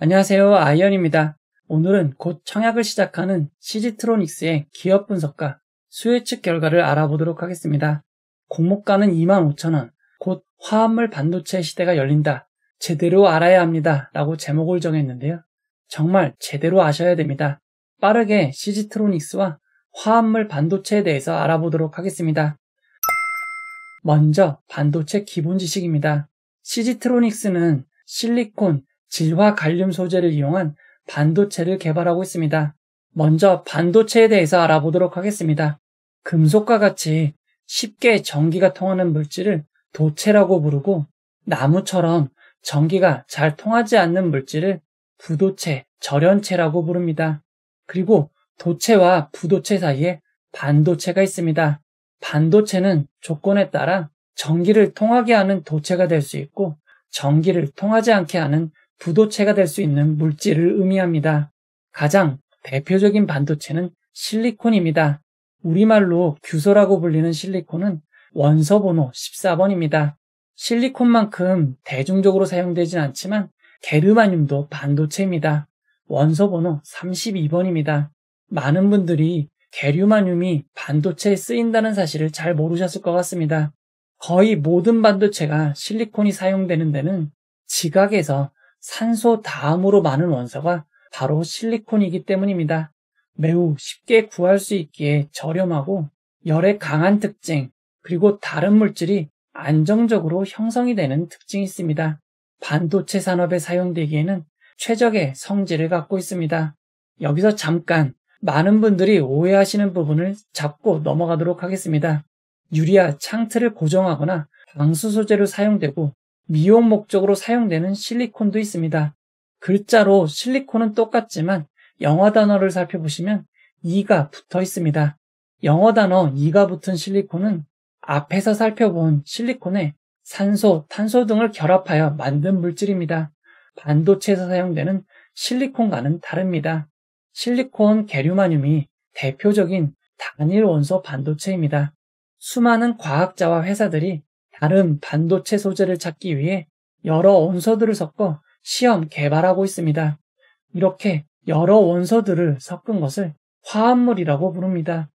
안녕하세요. 아이언입니다. 오늘은 곧 청약을 시작하는 시지트로닉스의 기업 분석과 수요 예측 결과를 알아보도록 하겠습니다. 공모가는 25,000원, 곧 화합물 반도체 시대가 열린다. 제대로 알아야 합니다. 라고 제목을 정했는데요. 정말 제대로 아셔야 됩니다. 빠르게 시지트로닉스와 화합물 반도체에 대해서 알아보도록 하겠습니다. 먼저 반도체 기본 지식입니다. 시지트로닉스는 실리콘, 질화 갈륨 소재를 이용한 반도체를 개발하고 있습니다. 먼저 반도체에 대해서 알아보도록 하겠습니다. 금속과 같이 쉽게 전기가 통하는 물질을 도체라고 부르고, 나무처럼 전기가 잘 통하지 않는 물질을 부도체, 절연체라고 부릅니다. 그리고 도체와 부도체 사이에 반도체가 있습니다. 반도체는 조건에 따라 전기를 통하게 하는 도체가 될 수 있고, 전기를 통하지 않게 하는 부도체가 될 수 있는 물질을 의미합니다. 가장 대표적인 반도체는 실리콘입니다. 우리말로 규소라고 불리는 실리콘은 원소 번호 14번입니다. 실리콘만큼 대중적으로 사용되진 않지만 게르마늄도 반도체입니다. 원소 번호 32번입니다. 많은 분들이 게르마늄이 반도체에 쓰인다는 사실을 잘 모르셨을 것 같습니다. 거의 모든 반도체가 실리콘이 사용되는 데는 지각에서 산소 다음으로 많은 원소가 바로 실리콘이기 때문입니다. 매우 쉽게 구할 수 있기에 저렴하고 열에 강한 특징, 그리고 다른 물질이 안정적으로 형성이 되는 특징이 있습니다. 반도체 산업에 사용되기에는 최적의 성질을 갖고 있습니다. 여기서 잠깐 많은 분들이 오해하시는 부분을 짚고 넘어가도록 하겠습니다. 유리와 창틀을 고정하거나 방수 소재로 사용되고 미용 목적으로 사용되는 실리콘도 있습니다. 글자로 실리콘은 똑같지만 영어 단어를 살펴보시면 E가 붙어 있습니다. 영어 단어 E가 붙은 실리콘은 앞에서 살펴본 실리콘에 산소, 탄소 등을 결합하여 만든 물질입니다. 반도체에서 사용되는 실리콘과는 다릅니다. 실리콘 게르마늄이 대표적인 단일 원소 반도체입니다. 수많은 과학자와 회사들이 다른 반도체 소재를 찾기 위해 여러 원소들을 섞어 시험 개발하고 있습니다. 이렇게 여러 원소들을 섞은 것을 화합물이라고 부릅니다.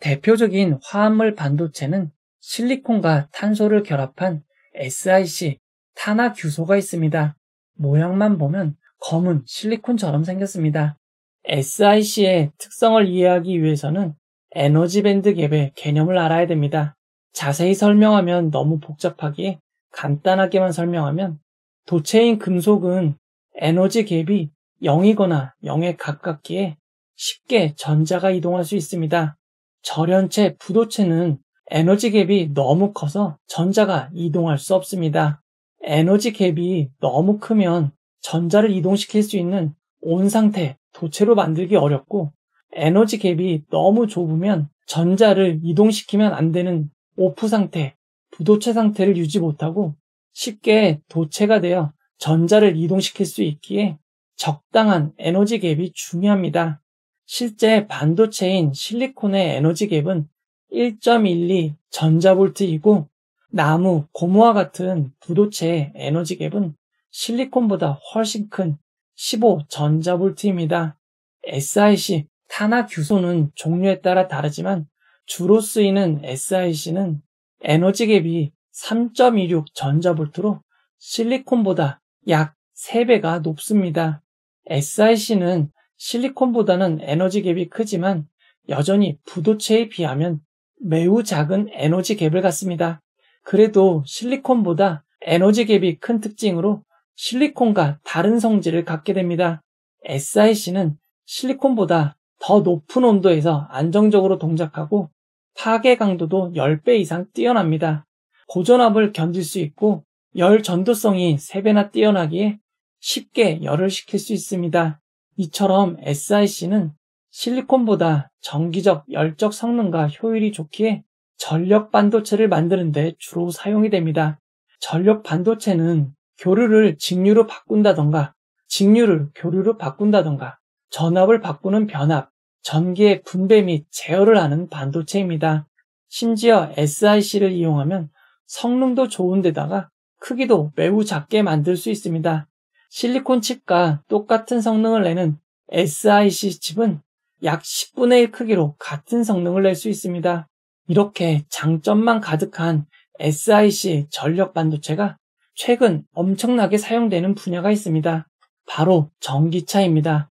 대표적인 화합물 반도체는 실리콘과 탄소를 결합한 SiC, 탄화규소가 있습니다. 모양만 보면 검은 실리콘처럼 생겼습니다. SiC의 특성을 이해하기 위해서는 에너지 밴드 갭의 개념을 알아야 됩니다. 자세히 설명하면 너무 복잡하기에 간단하게만 설명하면, 도체인 금속은 에너지 갭이 0이거나 0에 가깝기에 쉽게 전자가 이동할 수 있습니다. 절연체, 부도체는 에너지 갭이 너무 커서 전자가 이동할 수 없습니다. 에너지 갭이 너무 크면 전자를 이동시킬 수 있는 온 상태, 도체로 만들기 어렵고, 에너지 갭이 너무 좁으면 전자를 이동시키면 안 되는 오프 상태, 부도체 상태를 유지 못하고 쉽게 도체가 되어 전자를 이동시킬 수 있기에 적당한 에너지 갭이 중요합니다. 실제 반도체인 실리콘의 에너지 갭은 1.12 전자볼트이고, 나무, 고무와 같은 부도체의 에너지 갭은 실리콘보다 훨씬 큰 15 전자볼트입니다. SiC, 탄화규소는 종류에 따라 다르지만 주로 쓰이는 SiC는 에너지 갭이 3.26 전자볼트로 실리콘보다 약 3배가 높습니다. SiC는 실리콘보다는 에너지 갭이 크지만 여전히 부도체에 비하면 매우 작은 에너지 갭을 갖습니다. 그래도 실리콘보다 에너지 갭이 큰 특징으로 실리콘과 다른 성질을 갖게 됩니다. SiC는 실리콘보다 더 높은 온도에서 안정적으로 동작하고 파괴 강도도 10배 이상 뛰어납니다. 고전압을 견딜 수 있고 열 전도성이 3배나 뛰어나기에 쉽게 열을 식힐 수 있습니다. 이처럼 SiC는 실리콘보다 전기적, 열적 성능과 효율이 좋기에 전력 반도체를 만드는 데 주로 사용이 됩니다. 전력 반도체는 교류를 직류로 바꾼다던가, 직류를 교류로 바꾼다던가, 전압을 바꾸는 변압, 전기의 분배 및 제어를 하는 반도체입니다. 심지어 SiC를 이용하면 성능도 좋은 데다가 크기도 매우 작게 만들 수 있습니다. 실리콘 칩과 똑같은 성능을 내는 SiC 칩은 약 10분의 1 크기로 같은 성능을 낼 수 있습니다. 이렇게 장점만 가득한 SiC 전력 반도체가 최근 엄청나게 사용되는 분야가 있습니다. 바로 전기차입니다.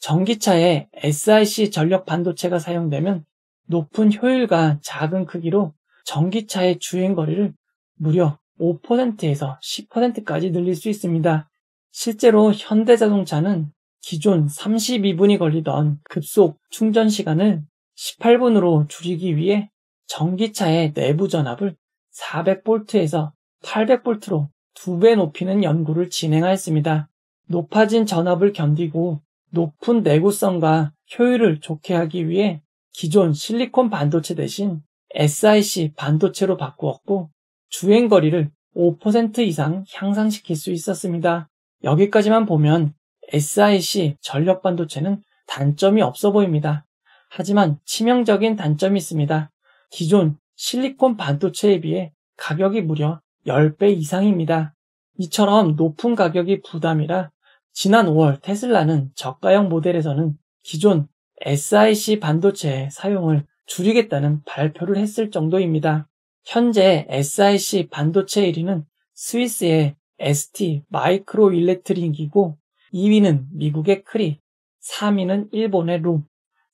전기차에 SiC 전력 반도체가 사용되면 높은 효율과 작은 크기로 전기차의 주행거리를 무려 5%에서 10%까지 늘릴 수 있습니다. 실제로 현대자동차는 기존 32분이 걸리던 급속 충전 시간을 18분으로 줄이기 위해 전기차의 내부 전압을 400V에서 800V로 2배 높이는 연구를 진행하였습니다. 높아진 전압을 견디고 높은 내구성과 효율을 좋게 하기 위해 기존 실리콘 반도체 대신 SiC 반도체로 바꾸었고 주행거리를 5% 이상 향상시킬 수 있었습니다. 여기까지만 보면 SiC 전력 반도체는 단점이 없어 보입니다. 하지만 치명적인 단점이 있습니다. 기존 실리콘 반도체에 비해 가격이 무려 10배 이상입니다. 이처럼 높은 가격이 부담이라 지난 5월 테슬라는 저가형 모델에서는 기존 SiC 반도체의 사용을 줄이겠다는 발표를 했을 정도입니다. 현재 SiC 반도체 1위는 스위스의 ST 마이크로 일렉트릭이고 2위는 미국의 크리, 3위는 일본의 룸,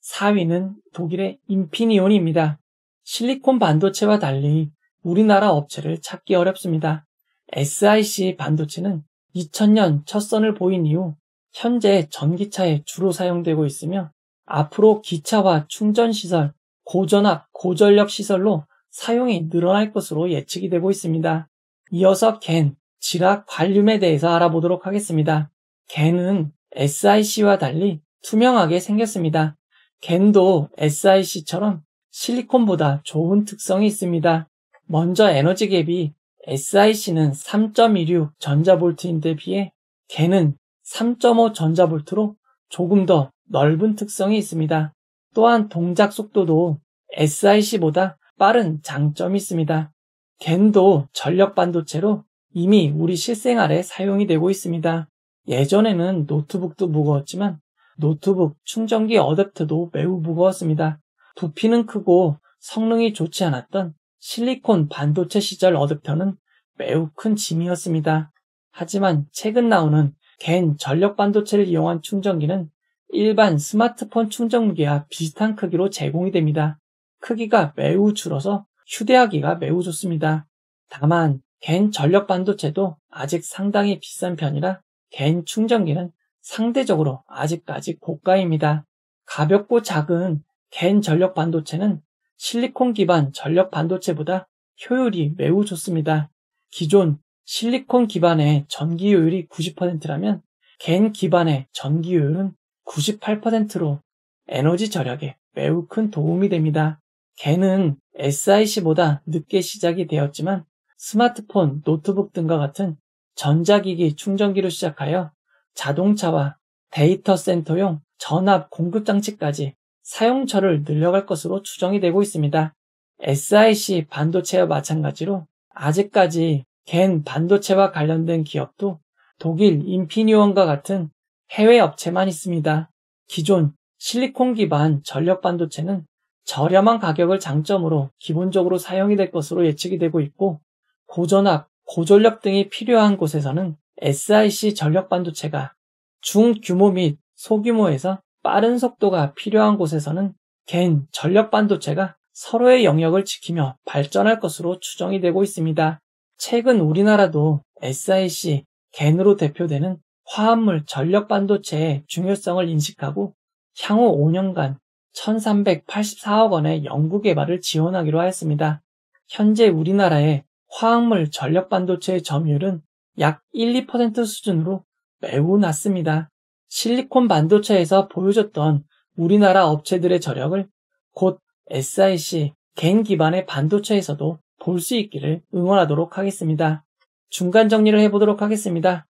4위는 독일의 인피니온입니다. 실리콘 반도체와 달리 우리나라 업체를 찾기 어렵습니다. SiC 반도체는 2000년 첫 선을 보인 이후 현재 전기차에 주로 사용되고 있으며 앞으로 기차와 충전시설, 고전압, 고전력 시설로 사용이 늘어날 것으로 예측이 되고 있습니다. 이어서 겐, 지락, 관륨에 대해서 알아보도록 하겠습니다. 겐은 SiC와 달리 투명하게 생겼습니다. 겐도 SiC처럼 실리콘보다 좋은 특성이 있습니다. 먼저 에너지 갭이 SiC는 3.16 전자볼트인데 비해 겐은 3.5 전자볼트로 조금 더 넓은 특성이 있습니다. 또한 동작 속도도 SiC보다 빠른 장점이 있습니다. 겐도 전력 반도체로 이미 우리 실생활에 사용이 되고 있습니다. 예전에는 노트북도 무거웠지만 노트북 충전기 어댑터도 매우 무거웠습니다. 부피는 크고 성능이 좋지 않았던 실리콘 반도체 시절 어댑터는 매우 큰 짐이었습니다. 하지만 최근 나오는 겐 전력 반도체를 이용한 충전기는 일반 스마트폰 충전기와 비슷한 크기로 제공이 됩니다. 크기가 매우 줄어서 휴대하기가 매우 좋습니다. 다만 겐 전력 반도체도 아직 상당히 비싼 편이라 겐 충전기는 상대적으로 아직까지 고가입니다. 가볍고 작은 겐 전력 반도체는 실리콘 기반 전력 반도체보다 효율이 매우 좋습니다. 기존 실리콘 기반의 전기 효율이 90%라면 겐 기반의 전기 효율은 98%로 에너지 절약에 매우 큰 도움이 됩니다. 겐은 SiC보다 늦게 시작이 되었지만 스마트폰, 노트북 등과 같은 전자기기 충전기로 시작하여 자동차와 데이터 센터용 전압 공급 장치까지 사용처를 늘려갈 것으로 추정이 되고 있습니다. SiC 반도체와 마찬가지로 아직까지 겐 반도체와 관련된 기업도 독일 인피니온과 같은 해외 업체만 있습니다. 기존 실리콘 기반 전력 반도체는 저렴한 가격을 장점으로 기본적으로 사용이 될 것으로 예측이 되고 있고 고전압, 고전력 등이 필요한 곳에서는 SiC 전력 반도체가 중규모 및 소규모에서 빠른 속도가 필요한 곳에서는 겐 전력 반도체가 서로의 영역을 지키며 발전할 것으로 추정이 되고 있습니다. 최근 우리나라도 SiC 겐으로 대표되는 화합물 전력 반도체의 중요성을 인식하고 향후 5년간 1384억 원의 연구 개발을 지원하기로 하였습니다. 현재 우리나라의 화학물 전력 반도체의 점유율은 약 1, 2% 수준으로 매우 낮습니다. 실리콘 반도체에서 보여줬던 우리나라 업체들의 저력을 곧 SiC 겐 기반의 반도체에서도 볼 수 있기를 응원하도록 하겠습니다. 중간 정리를 해보도록 하겠습니다.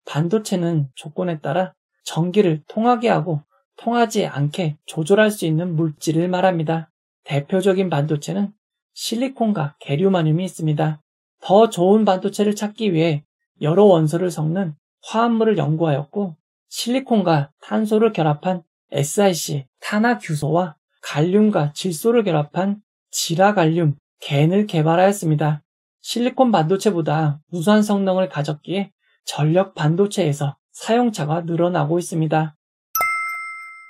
반도체는 조건에 따라 전기를 통하게 하고 통하지 않게 조절할 수 있는 물질을 말합니다. 대표적인 반도체는 실리콘과 게르마늄이 있습니다. 더 좋은 반도체를 찾기 위해 여러 원소를 섞는 화합물을 연구하였고 실리콘과 탄소를 결합한 SiC 탄화규소와 갈륨과 질소를 결합한 지라갈륨 겐을 개발하였습니다. 실리콘 반도체보다 우수한 성능을 가졌기에 전력 반도체에서 사용처가 늘어나고 있습니다.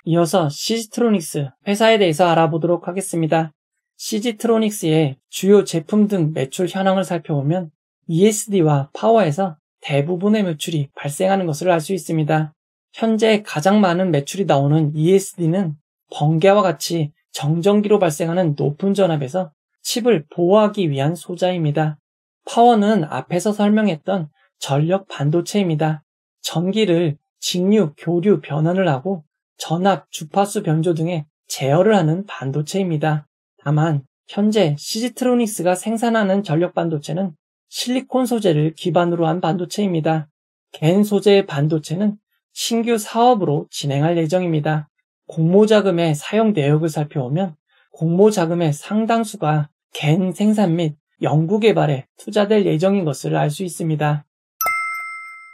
이어서 CG트로닉스 회사에 대해서 알아보도록 하겠습니다. CG트로닉스의 주요 제품 등 매출 현황을 살펴보면 ESD와 파워에서 대부분의 매출이 발생하는 것을 알 수 있습니다. 현재 가장 많은 매출이 나오는 ESD는 번개와 같이 정전기로 발생하는 높은 전압에서 칩을 보호하기 위한 소자입니다. 파워는 앞에서 설명했던 전력 반도체입니다. 전기를 직류, 교류, 변환을 하고 전압, 주파수 변조 등의 제어를 하는 반도체입니다. 다만 현재 CG트로닉스가 생산하는 전력 반도체는 실리콘 소재를 기반으로 한 반도체입니다. 겐 소재의 반도체는 신규 사업으로 진행할 예정입니다. 공모자금의 사용 내역을 살펴보면 공모자금의 상당수가 겐 생산 및 연구개발에 투자될 예정인 것을 알 수 있습니다.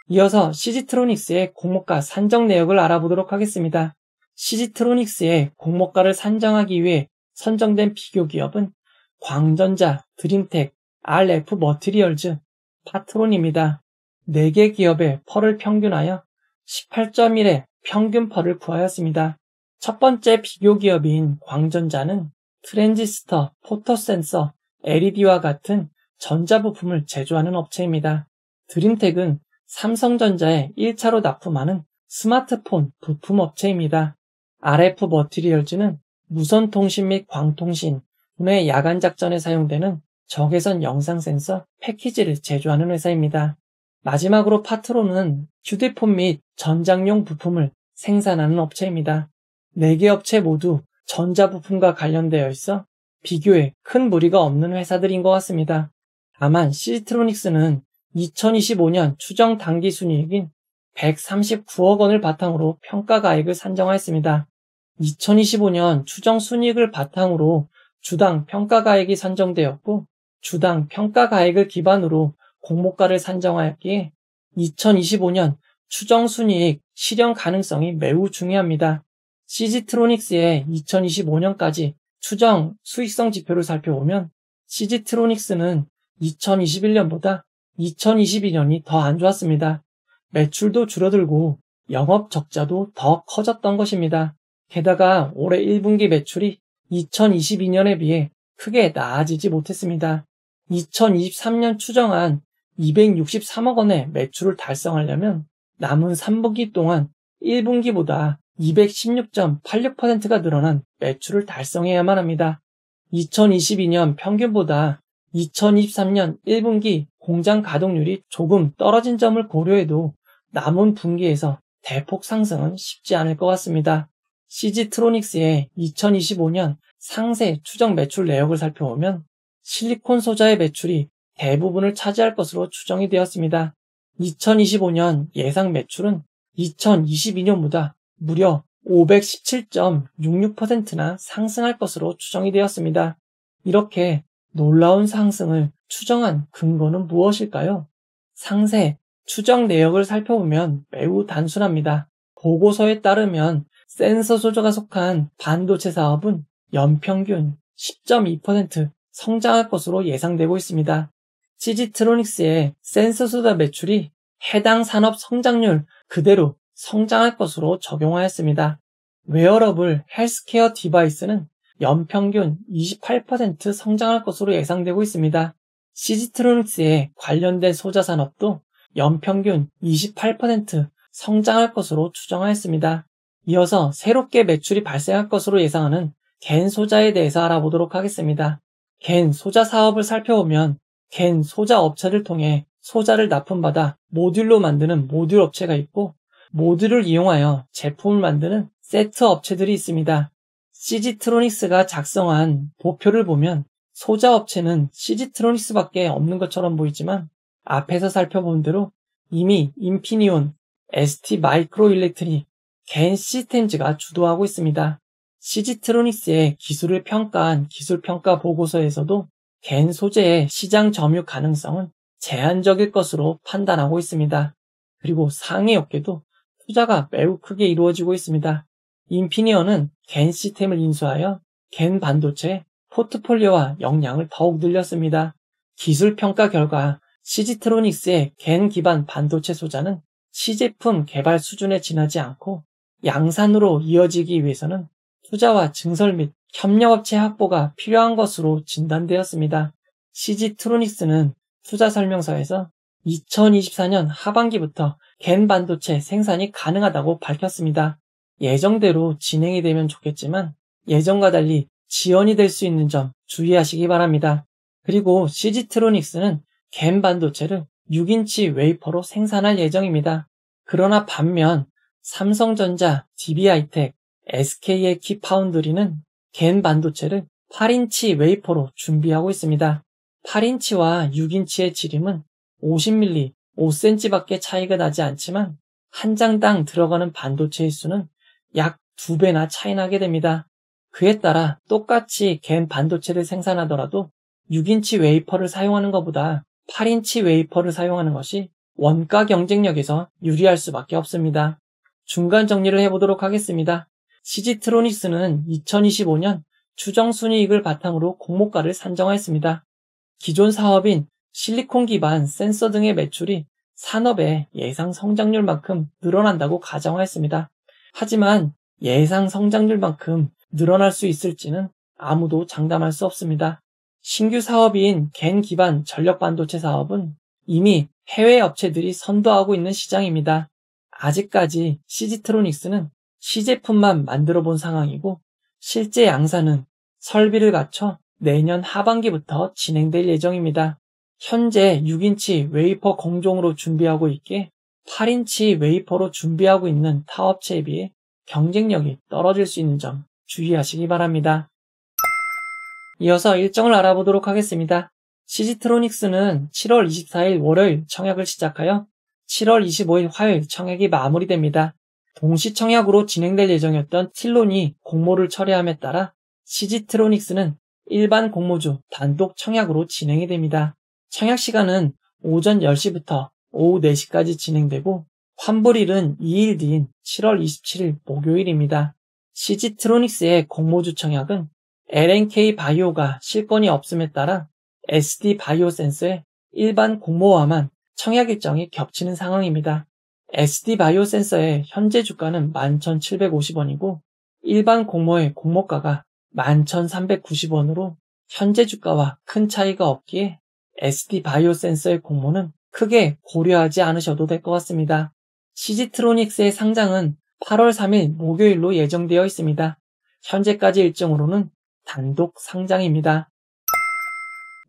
이어서 CG트로닉스의 공모가 산정 내역을 알아보도록 하겠습니다. CG트로닉스의 공모가를 산정하기 위해 선정된 비교 기업은 광전자, 드림텍, RF 머티리얼즈, 파트론입니다. 4개 기업의 펄을 평균하여 18.1의 평균 펄을 구하였습니다. 첫 번째 비교 기업인 광전자는 트랜지스터, 포토센서, LED와 같은 전자부품을 제조하는 업체입니다. 드림텍은 삼성전자에 1차로 납품하는 스마트폰 부품 업체입니다. RF 머티리얼즈는 무선통신 및 광통신, 국내 야간 작전에 사용되는 적외선 영상 센서 패키지를 제조하는 회사입니다. 마지막으로 파트론은 휴대폰 및 전장용 부품을 생산하는 업체입니다. 4개 업체 모두 전자부품과 관련되어 있어 비교에 큰 무리가 없는 회사들인 것 같습니다. 다만 CG트로닉스는 2025년 추정 당기순이익인 139억 원을 바탕으로 평가가액을 산정하였습니다. 2025년 추정 순이익을 바탕으로 주당 평가가액이 산정되었고 주당 평가가액을 기반으로 공모가를 산정하였기에 2025년 추정 순이익 실현 가능성이 매우 중요합니다. CG트로닉스의 2025년까지 추정 수익성 지표를 살펴보면 CG트로닉스는 2021년보다 2022년이 더 안 좋았습니다. 매출도 줄어들고 영업 적자도 더 커졌던 것입니다. 게다가 올해 1분기 매출이 2022년에 비해 크게 나아지지 못했습니다. 2023년 추정한 263억 원의 매출을 달성하려면 남은 3분기 동안 1분기보다 216.86%가 늘어난 매출을 달성해야만 합니다. 2022년 평균보다 2023년 1분기 공장 가동률이 조금 떨어진 점을 고려해도 남은 분기에서 대폭 상승은 쉽지 않을 것 같습니다. CG트로닉스의 2025년 상세 추정 매출 내역을 살펴보면 실리콘 소자의 매출이 대부분을 차지할 것으로 추정이 되었습니다. 2025년 예상 매출은 2022년보다 무려 517.66%나 상승할 것으로 추정이 되었습니다. 이렇게 놀라운 상승을 추정한 근거는 무엇일까요? 상세 추정 내역을 살펴보면 매우 단순합니다. 보고서에 따르면 센서 소재가 속한 반도체 사업은 연평균 10.2% 성장할 것으로 예상되고 있습니다. CG트로닉스의 센서 소재 매출이 해당 산업 성장률 그대로 성장할 것으로 적용하였습니다. 웨어러블 헬스케어 디바이스는 연평균 28% 성장할 것으로 예상되고 있습니다. CG트로닉스에 관련된 소자 산업도 연평균 28% 성장할 것으로 추정하였습니다. 이어서 새롭게 매출이 발생할 것으로 예상하는 겐 소자에 대해서 알아보도록 하겠습니다. 겐 소자 사업을 살펴보면 겐 소자 업체를 통해 소자를 납품받아 모듈로 만드는 모듈 업체가 있고 모듈을 이용하여 제품을 만드는 세트 업체들이 있습니다. CG트로닉스가 작성한 보표를 보면 소자 업체는 CG트로닉스밖에 없는 것처럼 보이지만 앞에서 살펴본 대로 이미 인피니온, ST마이크로일렉트릭, 겐 시스템즈가 주도하고 있습니다. CG트로닉스의 기술을 평가한 기술평가 보고서에서도 겐 소재의 시장 점유 가능성은 제한적일 것으로 판단하고 있습니다. 그리고 상해 업계도 투자가 매우 크게 이루어지고 있습니다. 인피니언은 겐 시스템을 인수하여 겐 반도체 포트폴리오와 역량을 더욱 늘렸습니다. 기술 평가 결과 시지트로닉스의 겐 기반 반도체 소자는 시제품 개발 수준에 지나지 않고 양산으로 이어지기 위해서는 투자와 증설 및 협력업체 확보가 필요한 것으로 진단되었습니다. 시지트로닉스는 투자 설명서에서 2024년 하반기부터 겐 반도체 생산이 가능하다고 밝혔습니다. 예정대로 진행이 되면 좋겠지만 예전과 달리 지연이 될 수 있는 점 주의하시기 바랍니다. 그리고 시지트로닉스는 겐 반도체를 6인치 웨이퍼로 생산할 예정입니다. 그러나 반면 삼성전자, DB하이텍, SK의 키파운드리는 겐 반도체를 8인치 웨이퍼로 준비하고 있습니다. 8인치와 6인치의 지름은 50mm, 5cm밖에 차이가 나지 않지만 한 장당 들어가는 반도체의 수는 약 2배나 차이 나게 됩니다. 그에 따라 똑같이 겐 반도체를 생산하더라도 6인치 웨이퍼를 사용하는 것보다 8인치 웨이퍼를 사용하는 것이 원가 경쟁력에서 유리할 수밖에 없습니다. 중간 정리를 해보도록 하겠습니다. 시지트로닉스는 2025년 추정순이익을 바탕으로 공모가를 산정하였습니다. 기존 사업인 실리콘 기반 센서 등의 매출이 산업의 예상 성장률만큼 늘어난다고 가정하였습니다. 하지만 예상 성장률만큼 늘어날 수 있을지는 아무도 장담할 수 없습니다. 신규 사업인 겐 기반 전력 반도체 사업은 이미 해외 업체들이 선도하고 있는 시장입니다. 아직까지 시지트로닉스는 시제품만 만들어 본 상황이고 실제 양산은 설비를 갖춰 내년 하반기부터 진행될 예정입니다. 현재 6인치 웨이퍼 공종으로 준비하고 있기에 8인치 웨이퍼로 준비하고 있는 타 업체에 비해 경쟁력이 떨어질 수 있는 점 주의하시기 바랍니다. 이어서 일정을 알아보도록 하겠습니다. 시지트로닉스는 7월 24일 월요일 청약을 시작하여 7월 25일 화요일 청약이 마무리됩니다. 동시 청약으로 진행될 예정이었던 틸론이 공모를 철회함에 따라 시지트로닉스는 일반 공모주 단독 청약으로 진행이 됩니다. 청약 시간은 오전 10시부터 오후 4시까지 진행되고 환불일은 2일 뒤인 7월 27일 목요일입니다. 시지트로닉스의 공모주 청약은 LNK 바이오가 실권이 없음에 따라 SD 바이오센서의 일반 공모와만 청약 일정이 겹치는 상황입니다. SD 바이오센서의 현재 주가는 11,750원이고 일반 공모의 공모가가 11,390원으로 현재 주가와 큰 차이가 없기에 SD 바이오센서의 공모는 크게 고려하지 않으셔도 될 것 같습니다. 시지트로닉스의 상장은 8월 3일 목요일로 예정되어 있습니다. 현재까지 일정으로는 단독 상장입니다.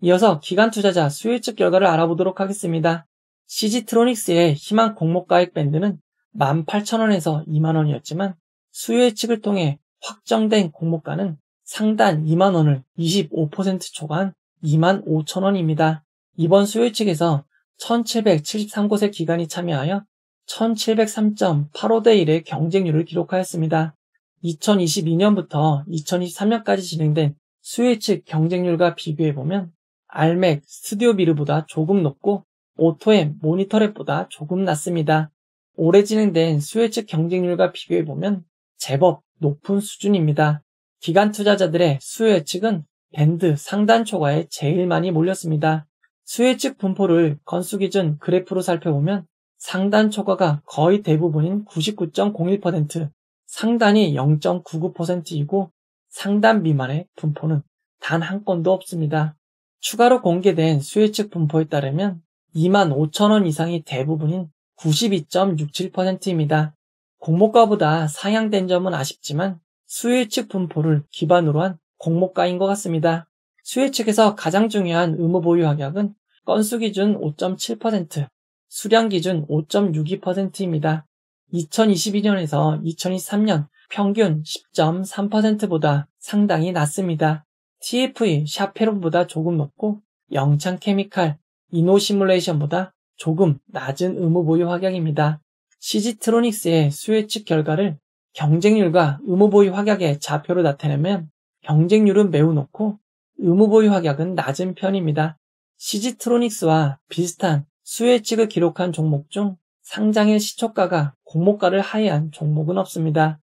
이어서 기관 투자자 수요 측 결과를 알아보도록 하겠습니다. 시지트로닉스의 희망 공모가액 밴드는 18,000원에서 20,000원이었지만 수요 예측을 통해 확정된 공모가는 상단 20,000원을 25% 초과한 25,000원입니다. 이번 수요 예측에서 1773곳의 기관이 참여하여 1703.85대 1의 경쟁률을 기록하였습니다. 2022년부터 2023년까지 진행된 수요 예측 경쟁률과 비교해보면 알맥, 스튜디오미르보다 조금 높고 오토엠, 모니터랩보다 조금 낮습니다. 올해 진행된 수요 예측 경쟁률과 비교해보면 제법 높은 수준입니다. 기관 투자자들의 수요 예측은 밴드 상단 초과에 제일 많이 몰렸습니다. 수요 예측 분포를 건수 기준 그래프로 살펴보면 상단 초과가 거의 대부분인 99.01%, 상단이 0.99%이고 상단 미만의 분포는 단 한 건도 없습니다. 추가로 공개된 수요 예측 분포에 따르면 25,000원 이상이 대부분인 92.67%입니다. 공모가보다 상향된 점은 아쉽지만 수요 예측 분포를 기반으로 한 공모가인 것 같습니다. 수요 예측에서 가장 중요한 의무 보유 확약은 건수 기준 5.7%, 수량 기준 5.62%입니다. 2022년에서 2023년 평균 10.3%보다 상당히 낮습니다. TFE, 샤페론보다 조금 높고 영창 케미칼, 이노시뮬레이션보다 조금 낮은 의무 보유 확약입니다. 시지트로닉스의 수요 예측 결과를 경쟁률과 의무 보유 확약의 좌표로 나타내면 경쟁률은 매우 높고 의무 보유 확약은 낮은 편입니다. 시지트로닉스와 비슷한 수요 예측을 기록한 종목 중 상장일 시초가가 공모가를 하회한 종목은 없습니다.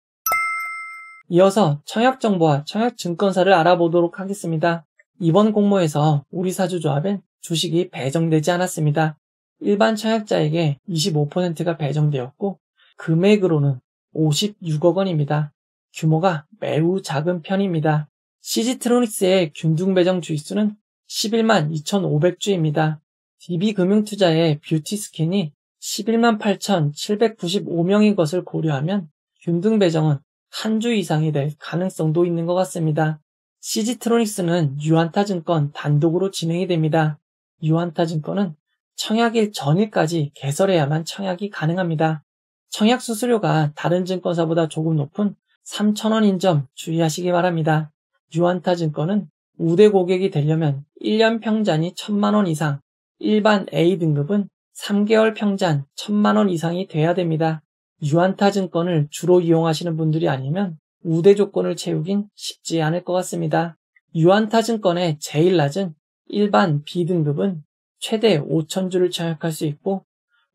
이어서 청약정보와 청약증권사를 알아보도록 하겠습니다. 이번 공모에서 우리사주조합엔 주식이 배정되지 않았습니다. 일반 청약자에게 25%가 배정되었고 금액으로는 56억 원입니다. 규모가 매우 작은 편입니다. CG트로닉스의 균등배정 주식수는 11만 2,500주입니다. DB금융투자의 뷰티스킨이 11만 8,795명인 것을 고려하면 균등배정은 한 주 이상이 될 가능성도 있는 것 같습니다. CG트로닉스는 유한타증권 단독으로 진행이 됩니다. 유한타증권은 청약일 전일까지 개설해야만 청약이 가능합니다. 청약 수수료가 다른 증권사보다 조금 높은 3,000원인 점 주의하시기 바랍니다. 유한타증권은 우대 고객이 되려면 1년 평잔이 1,000만 원 이상, 일반 A등급은 3개월 평잔 1,000만 원 이상이 돼야 됩니다. 유한타증권을 주로 이용하시는 분들이 아니면 우대 조건을 채우긴 쉽지 않을 것 같습니다. 유한타증권의 제일 낮은 일반 B등급은 최대 5,000주를 청약할 수 있고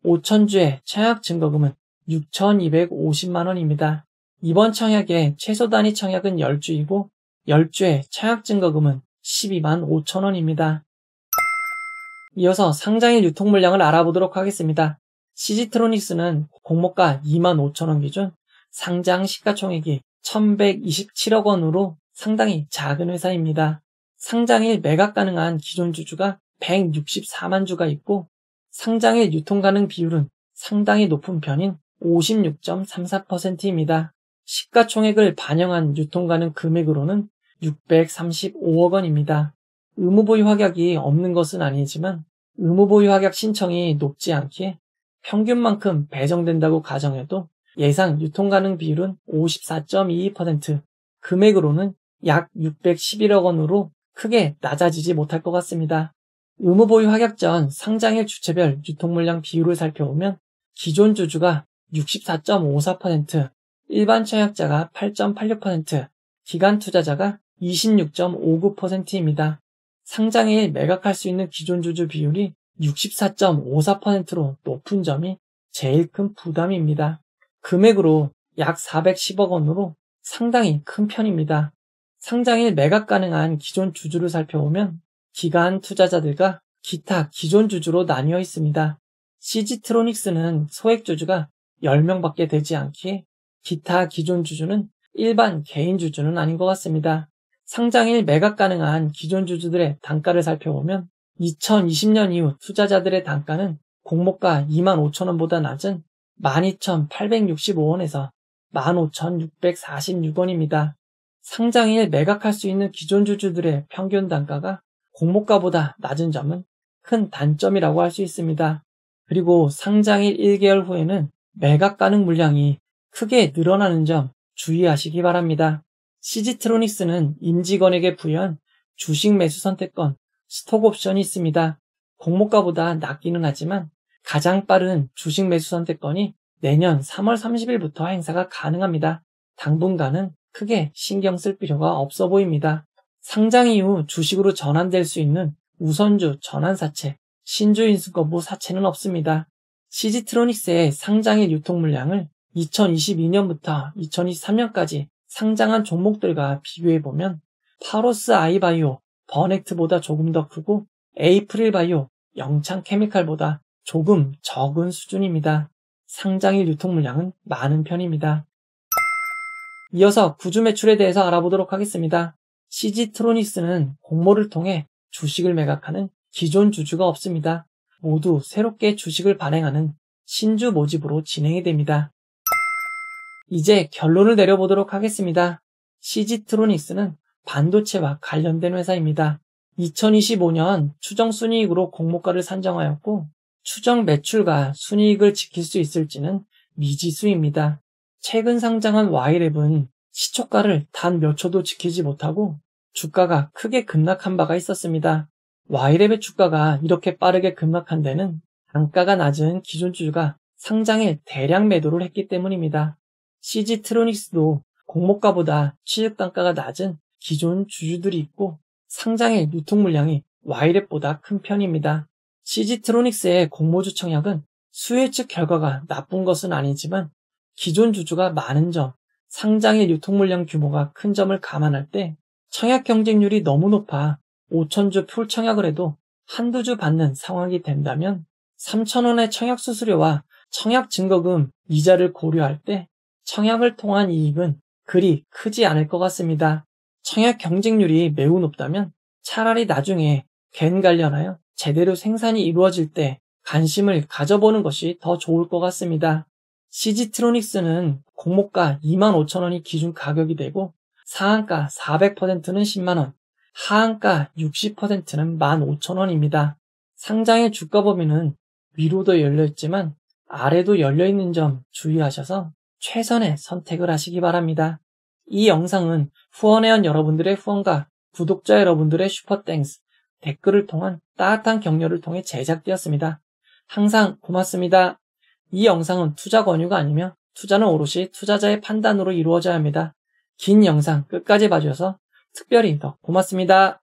5,000주의 청약 증거금은 6,250만 원입니다. 이번 청약의 최소 단위 청약은 10주이고 10주의 청약 증거금은 12만 5천 원입니다. 이어서 상장일 유통 물량을 알아보도록 하겠습니다. CG트로닉스는 공모가 2만 5천 원 기준 상장 시가총액이 1,127억 원으로 상당히 작은 회사입니다. 상장일 매각 가능한 기존 주주가 164만 주가 있고 상장일 유통 가능 비율은 상당히 높은 편인 56.34%입니다. 시가총액을 반영한 유통 가능 금액으로는 635억 원입니다. 의무보유 확약이 없는 것은 아니지만 의무보유 확약 신청이 높지 않기에 평균만큼 배정된다고 가정해도 예상 유통 가능 비율은 54.22%, 금액으로는 약 611억 원으로 크게 낮아지지 못할 것 같습니다. 의무보유 확약 전 상장일 주체별 유통 물량 비율을 살펴보면 기존 주주가 64.54%, 일반 청약자가 8.86%, 기관 투자자가 26.59%입니다. 상장일 매각할 수 있는 기존 주주 비율이 64.54%로 높은 점이 제일 큰 부담입니다. 금액으로 약 410억 원으로 상당히 큰 편입니다. 상장일 매각 가능한 기존 주주를 살펴보면 기관 투자자들과 기타 기존 주주로 나뉘어 있습니다. CG트로닉스는 소액 주주가 10명밖에 되지 않기에 기타 기존 주주는 일반 개인 주주는 아닌 것 같습니다. 상장일 매각 가능한 기존 주주들의 단가를 살펴보면 2020년 이후 투자자들의 단가는 공모가 2만 5천 원보다 낮은 12,865원에서 15,646원입니다. 상장일 매각할 수 있는 기존 주주들의 평균 단가가 공모가보다 낮은 점은 큰 단점이라고 할 수 있습니다. 그리고 상장일 1개월 후에는 매각 가능 물량이 크게 늘어나는 점 주의하시기 바랍니다. CG트로닉스는 임직원에게 부여한 주식 매수 선택권, 스톡옵션이 있습니다. 공모가보다 낮기는 하지만 가장 빠른 주식 매수 선택권이 내년 3월 30일부터 행사가 가능합니다. 당분간은 크게 신경 쓸 필요가 없어 보입니다. 상장 이후 주식으로 전환될 수 있는 우선주 전환사채, 신주인수 거부 사채는 없습니다. CG트로닉스의 상장일 유통 물량을 2022년부터 2023년까지 상장한 종목들과 비교해보면 파로스 아이바이오, 버넥트보다 조금 더 크고 에이프릴바이오, 영창케미칼보다 조금 적은 수준입니다. 상장일 유통 물량은 많은 편입니다. 이어서 구주 매출에 대해서 알아보도록 하겠습니다. CG트로닉스는 공모를 통해 주식을 매각하는 기존 주주가 없습니다. 모두 새롭게 주식을 발행하는 신주 모집으로 진행이 됩니다. 이제 결론을 내려보도록 하겠습니다. CG트로닉스는 반도체와 관련된 회사입니다. 2025년 추정 순이익으로 공모가를 산정하였고 추정 매출과 순이익을 지킬 수 있을지는 미지수입니다. 최근 상장한 Y랩은 시초가를 단 몇 초도 지키지 못하고 주가가 크게 급락한 바가 있었습니다. Y랩의 주가가 이렇게 빠르게 급락한 데는 단가가 낮은 기존 주주가 상장에 대량 매도를 했기 때문입니다. CG트로닉스도 공모가보다 취득 단가가 낮은 기존 주주들이 있고 상장의 유통 물량이 Y랩보다 큰 편입니다. CG트로닉스의 공모주 청약은 수요 측 결과가 나쁜 것은 아니지만 기존 주주가 많은 점, 상장의 유통 물량 규모가 큰 점을 감안할 때 청약 경쟁률이 너무 높아 5,000주 풀 청약을 해도 한두 주 받는 상황이 된다면 3,000원의 청약 수수료와 청약 증거금 이자를 고려할 때 청약을 통한 이익은 그리 크지 않을 것 같습니다. 청약 경쟁률이 매우 높다면 차라리 나중에 겐 관련하여 제대로 생산이 이루어질 때 관심을 가져보는 것이 더 좋을 것 같습니다. CG트로닉스는 공모가 25,000원이 기준 가격이 되고 상한가 400%는 10만원, 하한가 60%는 15,000원입니다. 상장의 주가 범위는 위로도 열려있지만 아래도 열려있는 점 주의하셔서 최선의 선택을 하시기 바랍니다. 이 영상은 후원회원 여러분들의 후원과 구독자 여러분들의 슈퍼땡스, 댓글을 통한 따뜻한 격려를 통해 제작되었습니다. 항상 고맙습니다. 이 영상은 투자 권유가 아니며 투자는 오롯이 투자자의 판단으로 이루어져야 합니다. 긴 영상 끝까지 봐주셔서 특별히 더 고맙습니다.